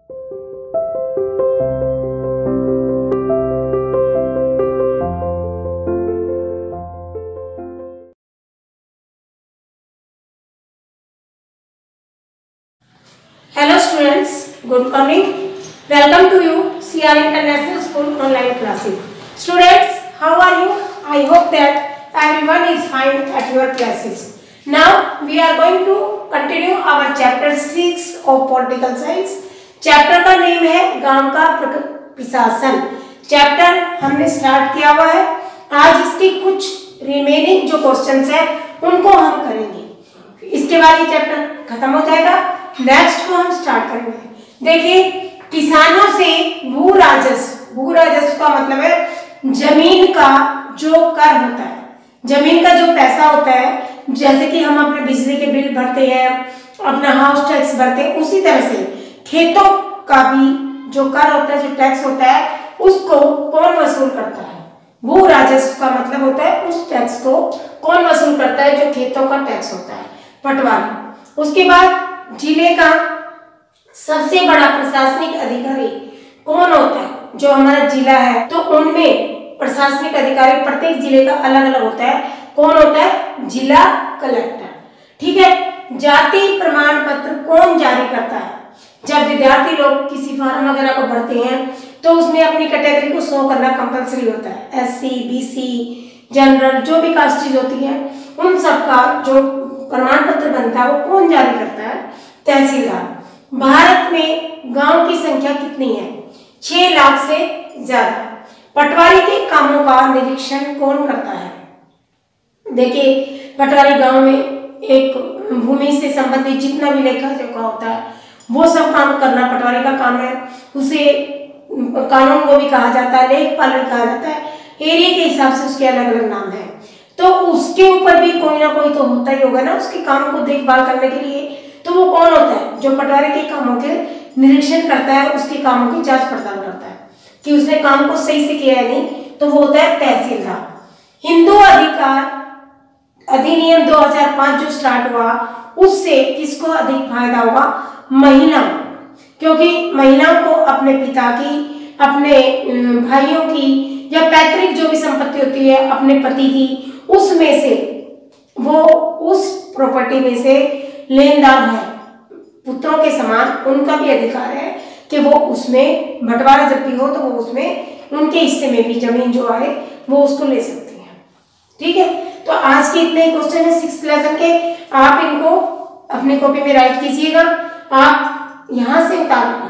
Hello students, good morning. Welcome to you CR International School online classes. Students, how are you? I hope that everyone is fine at your classes. Now we are going to continue our chapter 6 of political science. Chapter का name है गांव का प्रशासन। Chapter हमने start किया हुआ है। आज इसके कुछ रिमेनिंग जो क्वेश्चंस है उनको हम करेंगे। इसके बाद ये चैप्टर खत्म हो जाएगा। नेक्स्ट को हम स्टार्ट करेंगे। देखिए, किसानों से भू राजस्व का मतलब है जमीन का जो कर होता है, जमीन का जो पैसा होता है, जैसे कि हम अपने बिजली के बिल भरते हैं, अपना हाउस टैक्स भरते हैं, उसी तरह से खेतों का भी जो कर होता है, जो टैक्स होता है, उसको कौन वसूल करता है? भू राजस्व का मतलब होता है उस टैक्स को कौन वसूल करता है जो खेतों का टैक्स होता है, पटवारी। उसके बाद जिले का सबसे बड़ा प्रशासनिक अधिकारी कौन होता है? जो हमारा जिला है तो उनमें प्रशासनिक अधिकारी प्रत्येक जिले का अलग अलग होता है। कौन होता है? जिला कलेक्टर। ठीक है। जाति प्रमाण पत्र कौन जारी करता है? जब विद्यार्थी लोग किसी फॉर्म वगैरह को भरते हैं तो उसमें अपनी कैटेगरी को शो करना कंपलसरी होता है। एससी, बीसी, जनरल, जो भी कास्टेज होती है उन सबका जो प्रमाण पत्र बनता है वो कौन जारी करता है? तहसीलदार। भारत में गांव की संख्या कितनी है? 6 लाख से ज्यादा। पटवारी के कामों का निरीक्षण कौन करता है? देखिए, पटवारी गांव में एक भूमि से संबंधित जितना भी लेखा जोखा होता है वो सब काम करना पटवारी का काम है। उसे कानून को भी कहा जाता है, लेखपाल भी कहा जाता है। एरिया के हिसाब से उसके अलग अलग नाम है। तो उसके ऊपर भी कोई ना कोई तो होता ही होगा ना उसके काम को देखभाल करने के लिए। तो वो कौन होता है? जो पटवारी के कामों के निरीक्षण करता है, उसके कामों की जांच पड़ताल करता है कि उसने काम को सही से किया है नहीं, तो वो होता है तहसीलदार। हिंदू अधिकार अधिनियम 2005 जो स्टार्ट हुआ उससे किसको अधिक फायदा होगा? महिलाओं, क्योंकि महिलाओं को अपने पिता की, अपने भाइयों की या पैतृक जो भी संपत्ति होती है अपने पति की, उसमें से वो उस प्रॉपर्टी में से लेनदार है, पुत्रों के समान उनका भी अधिकार है कि वो उसमें बंटवारा जब भी हो तो वो उसमें उनके हिस्से में भी जमीन जो आए वो उसको ले सकती है। ठीक है। तो आज के इतने क्वेश्चन है 6th लेसन के। आप इनको अपनी कॉपी में राइट कीजिएगा। आप यहां से उतारना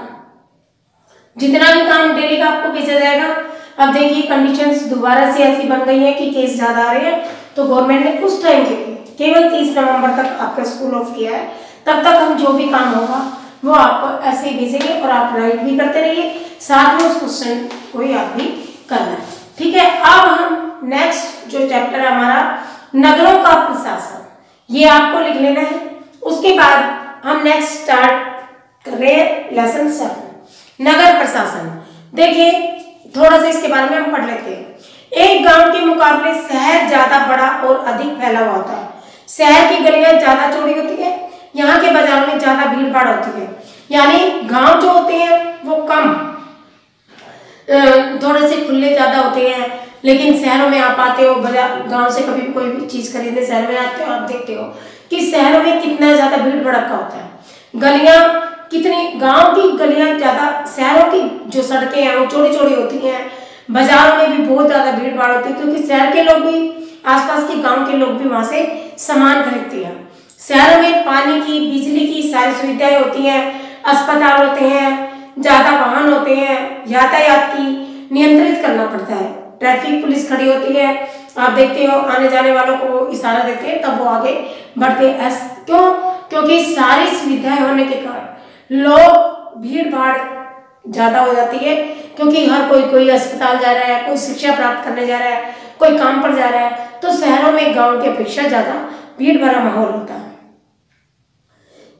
जितना भी काम डेली का आपको भेजा जाएगा। अब देखिए, कंडीशंस दोबारा से ऐसी बन गई है कि केस ज्यादा आ रहे हैं, तो गवर्नमेंट ने कुछ टाइम के लिए केवल 30 नवंबर तक आपका स्कूल ऑफ किया है। तब तक हम जो भी काम होगा वो आपको ऐसे ही भेजेंगे और आप राइट भी करते रहिए, साथ में उस क्वेश्चन को याद भी करना है। ठीक है। अब हम नेक्स्ट जो चैप्टर है हमारा नगरों का प्रशासन, ये आपको लिख लेना है। उसके बाद हम नेक्स्ट स्टार्ट कर रहे हैं लेसन 7, नगर प्रशासन। देखिए, थोड़ा सा इसके बारे में हम पढ़ लेते हैं। एक गांव के मुकाबले शहर ज्यादा बड़ा और अधिक फैला हुआ होता है। शहर की गलियां ज्यादा चौड़ी होती है, यहाँ के बाजारों में ज्यादा भीड़ भाड़ होती है। यानी गांव जो होते हैं वो कम, थोड़े से खुले ज्यादा होते हैं। लेकिन शहरों में आप आते हो, गांव से कभी कोई भी चीज खरीदने शहर में आते हो, आप देखते हो कि शहरों में कितना ज्यादा भीड़ भड़का होता है। गलियां कितनी, गांव की गलियां ज्यादा, शहरों की जो सड़कें हैं वो चौड़ी चौड़ी होती हैं। बाजारों में भी बहुत ज्यादा भीड़ भाड़ होती है, क्योंकि शहर के लोग भी, आसपास के गांव के लोग भी वहां से सामान खरीदते हैं। शहरों में पानी की, बिजली की सारी सुविधाएं होती हैं, अस्पताल होते हैं, ज्यादा वाहन होते हैं, यातायात की नियंत्रित करना पड़ता है, ट्रैफिक पुलिस खड़ी होती है। आप देखते हो आने जाने वालों को इशारा देते हैं तब वो आगे बढ़ते हैं। क्यों? क्योंकि सारी सुविधाएं होने के कारण लोग, भीड़ भाड़ ज्यादा हो जाती है, क्योंकि हर कोई अस्पताल जा रहा है, कोई शिक्षा प्राप्त करने जा रहा है, कोई काम पर जा रहा है। तो शहरों में गांव की अपेक्षा ज्यादा भीड़ भरा माहौल होता है।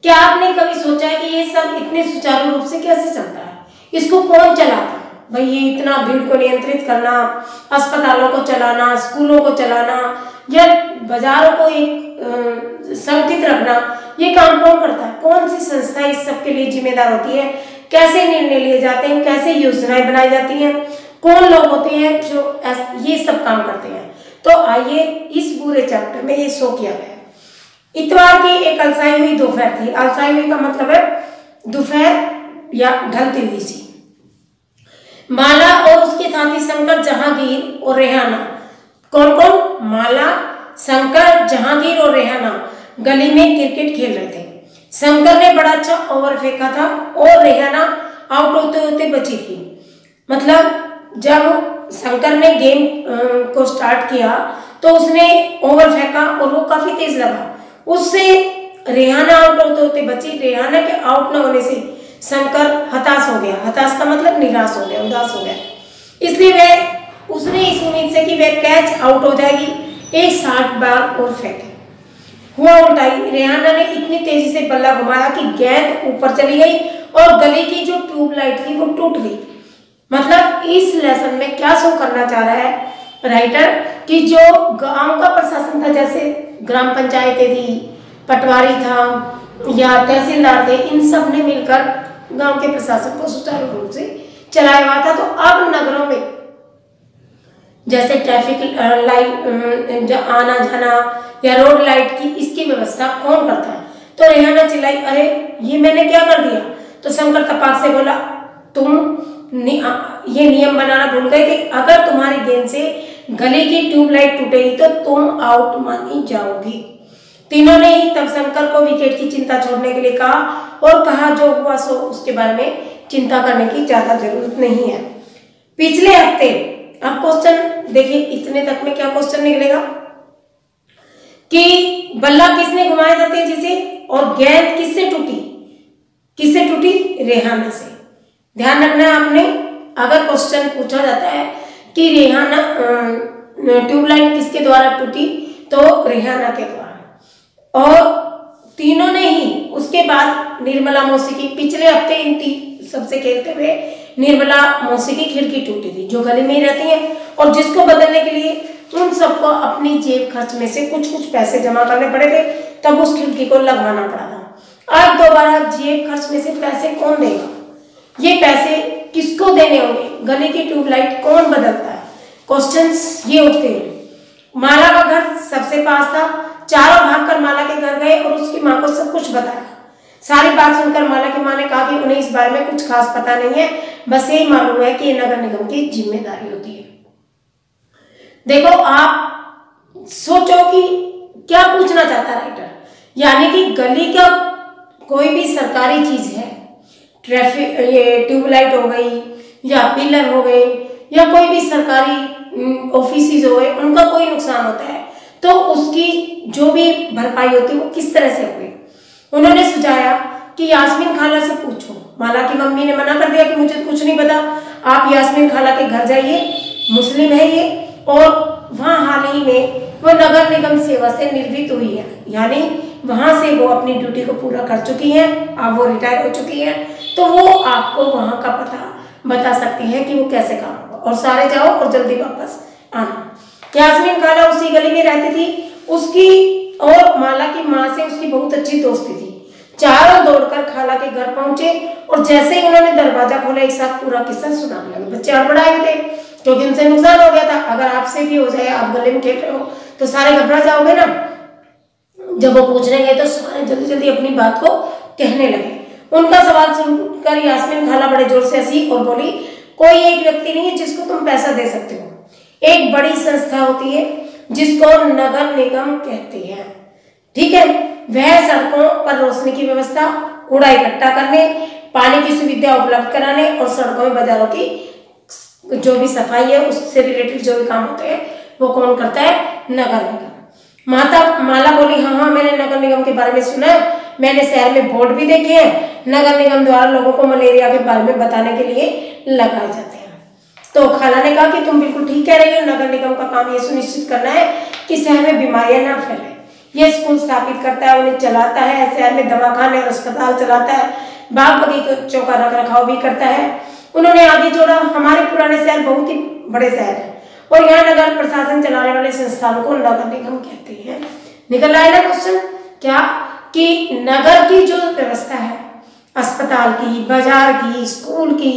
क्या आपने कभी सोचा है कि ये सब इतने सुचारू रूप से कैसे चलता है? इसको कौन चलाता है? भाई, ये इतना भीड़ को नियंत्रित करना, अस्पतालों को चलाना, स्कूलों को चलाना या बाजारों को एक संगठित रखना, ये काम कौन करता है? कौन सी संस्था इस सब के लिए जिम्मेदार होती है कैसे निर्णय लिए जाते हैं, कैसे योजनाएं बनाई जाती हैं, कौन लोग होते हैं जो ये सब काम करते हैं। तो आइए इस पूरे चैप्टर में ये शो किया गया। इतवार की एक अलसाई हुई दोपहर थी। अलसाई हुई का मतलब है दोपहर या ढलती हुई सी। माला और उसके साथी शंकर, जहांगीर और रेहाना, कौन कौन, माला, शंकर, जहांगीर और रेहाना गली में क्रिकेट खेल रहे थे। शंकर ने बड़ा अच्छा ओवर फेंका था और रेहाना आउट होते होते बची थी। मतलब जब शंकर ने गेम को स्टार्ट किया तो उसने ओवर फेंका और वो काफी तेज लगा, उससे रेहाना आउट होते होते बची। रेहाना के आउट न होने से शंकर हताश हो गया। हताश का मतलब निराश हो गया, उदास हो गया। इसलिए उसने इस उम्मीद से कि वह कैच आउट हो जाएगी, एक 60 बार और फेंके। हुआ उल्टाई। रेहाना ने इतनी तेजी से बल्ला घुमाया कि गेंद ऊपर चली गई और गली की जो ट्यूबलाइट थी वो टूट गई। मतलब इस लेसन में क्या शो करना चाह रहा है राइटर कि जो गांव का प्रशासन था, जैसे ग्राम पंचायतें थी, पटवारी था या तहसीलदार थे, इन सब ने मिलकर गांव के प्रशासन को सुचारू रूप से चलाया हुआ था। तो अब नगरों में जैसे ट्रैफिक लाइट आना जाना या रोड लाइट की, इसकी व्यवस्था कौन करता है। तो रेहाना चिल्लाई, अरे ये मैंने क्या कर दिया। तो शंकर तपाक से बोला, तुम ये नियम बनाना भूल गए कि अगर तुम्हारी गेंद से गली की ट्यूबलाइट टूटेगी तो तुम आउट मानी जाओगी। तीनों ने ही तब शंकर को विकेट की चिंता छोड़ने के लिए कहा और कहा जो हुआ सो उसके बारे में चिंता करने की ज्यादा जरूरत नहीं है। पिछले हफ्ते, अब क्वेश्चन देखिए इतने तक में क्या क्वेश्चन निकलेगा कि बल्ला किसने घुमाया था तेजी से और गेंद किससे टूटी, किससे टूटी, रेहाना से। ध्यान रखना है आपने, अगर क्वेश्चन पूछा जाता है कि रेहाना ट्यूबलाइट किसके द्वारा टूटी तो रेहाना के द्वारा। और तीनों ने ही उसके बाद निर्मला मौसी की, पिछले हफ्ते इन सबसे खेलते हुए निर्मला मौसी की खिड़की टूटी थी जो गली में ही रहती है और जिसको बदलने के लिए उन सबको अपनी जेब खर्च में से कुछ कुछ पैसे जमा करने पड़े थे, तब उस खिड़की को लगवाना पड़ा था। अब दोबारा जेब खर्च में से पैसे कौन देगा, ये पैसे किसको देने होंगे, गली की ट्यूबलाइट कौन बदलता है, क्वेश्चंस ये उठते हैं। माला का घर सबसे पास था, चारों भागकर माला के घर गए और उसकी माँ को सब कुछ बताया। सारी बात सुनकर माला की माँ ने कहा कि उन्हें इस बारे में कुछ खास पता नहीं है, बस यही मालूम है कि ये नगर निगम की जिम्मेदारी होती है। देखो आप सोचो कि क्या पूछना चाहता है राइटर, यानी कि गली का कोई भी सरकारी चीज है, ट्रैफिक ये ट्यूबलाइट हो गई या पिलर हो गए या कोई भी सरकारी ऑफिस हो गए, उनका कोई नुकसान होता है तो उसकी जो भी भरपाई होती है वो किस तरह से हुई। उन्होंने सुझाया कि यास्मीन खाला से पूछो। माला की मम्मी ने मना कर दिया कि मुझे कुछ नहीं पता, आप यास्मीन खाला के घर जाइए, मुस्लिम है ये, और वहाँ हाल ही में वो नगर निगम सेवा से निर्वृत्त हुई है, यानी वहाँ से वो अपनी ड्यूटी को पूरा कर चुकी हैं, अब वो रिटायर हो चुकी हैं, तो वो आपको वहाँ का पता बता सकती हैं कि वो कैसे काम होगा। और सारे जाओ और जल्दी वापस आना। यास्मीन खाला उसी गली में रहती थी, उसकी और माला की माँ से उसकी बहुत अच्छी दोस्ती थी। चारों दौड़कर खाला के घर पहुंचे और जैसे ही उन्होंने दरवाजा खोला एक साथ पूरा किस्सा सुनाने लगे। बच्चे हड़बड़ाए थे क्योंकि उनसे नुकसान हो गया था। अगर आपसे भी हो जाए, आप गले में खेल रहे हो तो सारे घबरा जाओगे ना। जब वो पूछने गए तो सारे जल्दी जल्दी अपनी बात को कहने लगे। उनका सवाल सुनकर यास्मीन खाला बड़े जोर से हंसी और बोली, कोई एक व्यक्ति नहीं है जिसको तुम पैसा दे सकते हो, एक बड़ी संस्था होती है जिसको नगर निगम कहते हैं, ठीक है। वह सड़कों पर रोशनी की व्यवस्था, कूड़ा इकट्ठा करने, पानी की सुविधा उपलब्ध कराने और सड़कों में बाजारों की जो भी सफाई है उससे रिलेटेड जो भी काम होते हैं वो कौन करता है, नगर निगम। माला बोली, हाँ मैंने नगर निगम के बारे में सुना है, मैंने शहर में बोर्ड भी देखे हैं, नगर निगम द्वारा लोगों को मलेरिया के बारे में बताने के लिए लगाए जाते हैं। तो खाला ने कहा कि तुम बिल्कुल ठीक कह रही हो, नगर निगम का काम ये सुनिश्चित करना है कि शहर में बीमारियां ना फैले। ये स्कूल स्थापित करता है, उन्हें चलाता है, शहर में दवाखाने और अस्पताल चलाता है, बाग बगीचों का रख रखाव भी करता है। उन्होंने आगे जोड़ा, हमारे पुराने शहर बहुत ही बड़े शहर है और यहाँ नगर प्रशासन चलाने वाले संस्थान को नगर निगम कहते हैं। निकल आया ना क्वेश्चन, क्या कि नगर की जो व्यवस्था है, अस्पताल की, बाजार की, स्कूल की,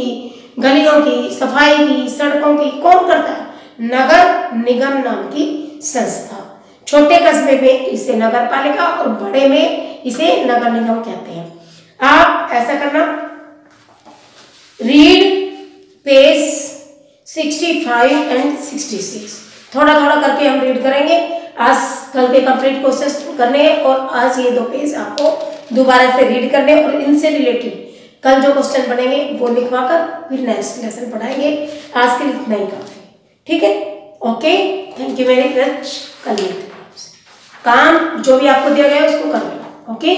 गलियों की, सफाई की, सड़कों की कौन करता है? नगर निगम नाम की संस्था। छोटे कस्बे में इसे नगर पालिका और बड़े में इसे नगर निगम कहते हैं। आप ऐसा करना, रीड पेज 65 एंड 66। थोड़ा थोड़ा करके हम रीड करेंगे। आज कल के कंप्लीट क्वेश्चन करने हैं और आज ये 2 पेज आपको दोबारा से रीड करने और इनसे रिलेटेड कल जो क्वेश्चन बनेंगे वो लिखवा कर फिर नेक्स्ट लेसन पढ़ाएंगे। आज के लिए इतना ही काफी, ठीक है? Okay, thank you very much. कल मिलते हैं। काम जो भी आपको दिया गया है उसको कर लो। ओके।